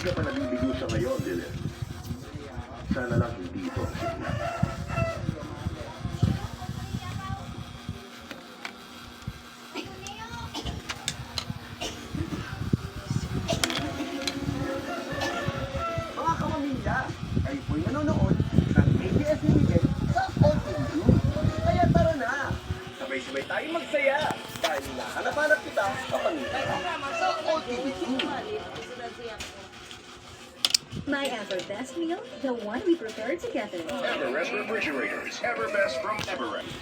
ka pa nabibigo sa ngayon, Dylan. Sana lang hindi ito ang sigla. Mga kamamilya, kayo po'y nanonood ng ABS-CBN sa OTV. Kaya tara na! Sabay-sabay tayong magsaya dahil nahanap-hanap kita sa pamilya sa OTV. My Everbest meal, the one we prepare together. Everest Refrigerators. Everbest from Everest.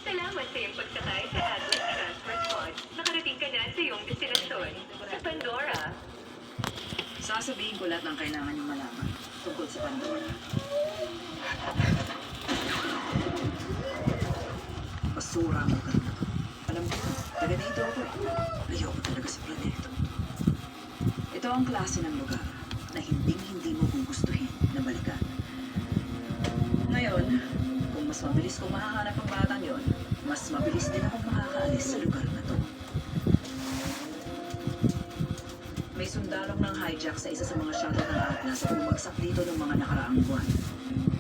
Salamat sa iyong pagsakay sa Atlas Transport Pod. Nakarating ka na sa iyong destinasyon, sa Pandora. Sasabihin ko lahat ng kailangan niyong malaman tungkol sa Pandora. Basura ang lugar na to. Alam ko, taga dito ako. Ayoko talaga sa planeta. Ito ang klase ng lugar na hindi mo gugustuhin na balikan. Ngayon, kung mas mabilis kong mahahanap ang batang yon, mas mabilis din akong makakaalis sa lugar na to. May sundalong ng hijack sa isa sa mga shuttle ng Atlas at bumagsak dito ng mga nakaraang buwan.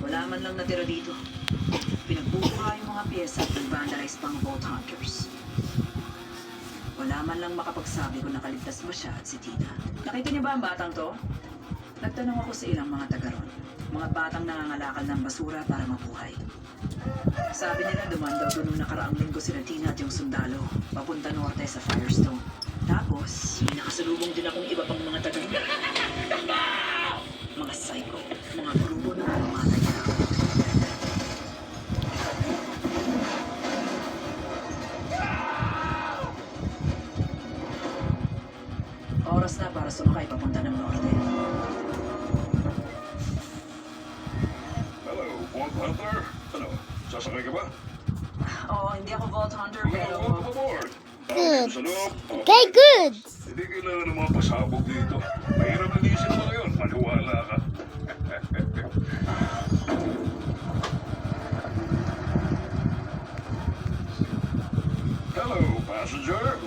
Wala man lang natira dito. Pinagbubuka yung mga pyesa at nag-vandalize pang Vault Hunters. Wala man lang makapagsabi kung nakaligtas ba siya at si Tina. Nakita niyo ba ang batang to? Nagtanong ako sa ilang mga taga ron. Mga batang nangangalakal ng basura para mabuhay. Sabi nila dumaan daw doon nung nakaraang linggo sila Tina at yung sundalo, papunta norte sa Firestone. Tapos, may nakasalubong din akong iba pang mga taga ron. Mga psycho, mga grupo na mamamatay na. Oras na para sumakay papunta ng norte. Hello, Vault Hunter. Ano, sasakay ka ba? Oo, hindi ako Vault Hunter, pero... Welcome aboard. Good. Sa loob. Okay, good. Hindi kailangan ng mga pasabog dito. Mahirap na isip mo ngayon. Maniwala ka. Hello, passenger.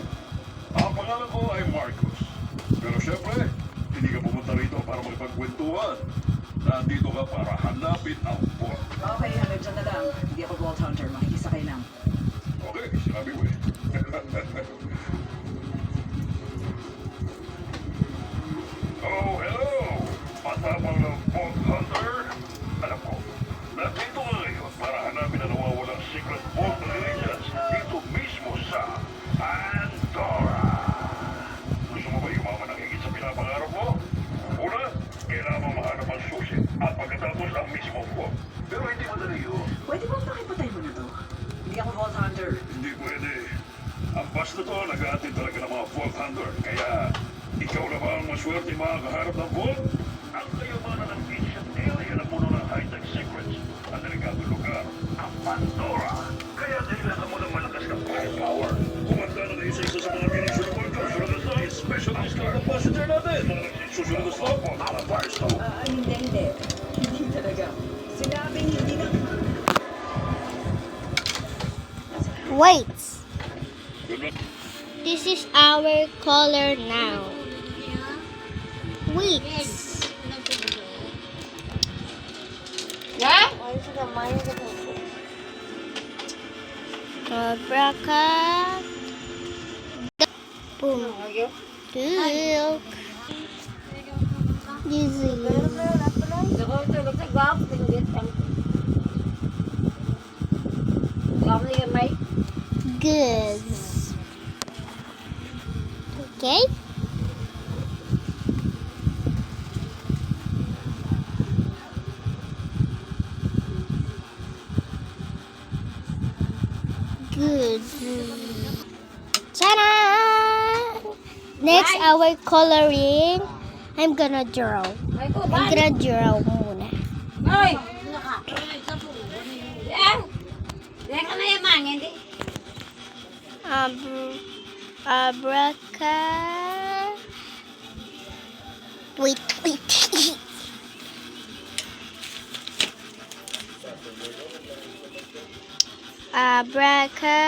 Ang pangalan ko ay Marcus. Pero syempre, hindi ka pumunta rito para makipagkwentuhan. Nandito ka para hanapin ang bot. Okay, hanggang dyan na lang. Hindi ako Vault Hunter, makikisakay lang. Okay, sinabi mo eh. Oh, hello! Matapang ng Vault Hunter. Alam ko, nandito ka ngayon para hanapin ang nawawalang secret vault religions dito mismo sa Pandora. Gusto mo ba yumaman ng higit sa pinapangarap mo? Una, kailangan mo mahanap ang susi at pagkatapos ang mismo vault. Pero hindi madali yun. Pwede bang pakipatay mo na to? Hindi ako Vault Hunter. Hindi pwede. Ang bus na to, nag-aatid talaga ng mga Vault Hunter. Kaya, ikaw na ba ang maswerte makakaharap ng Vault? Ang kayamanan ng ancient alien na puno ng high-tech secrets. Ang delikadong lugar, ang Pandora. Kaya kailangan mo ng malakas na firepower. Kumanda na isa-isa sa mga munition workers. Susunod na specialized car ng passenger natin. Susunod na stop, ang Firestone. Hindi. Hindi talaga. Sinabing hindi na... Wait. This is our color now. Wait. Yeah? Abraca. Boom. Look. Dizzy. Good. Okay. Good. Ta-da! Next, our coloring. I'm gonna draw. Muna. Ay! Yan! Yan ka na yaman, hindi? Abraca. Wait. Abraca.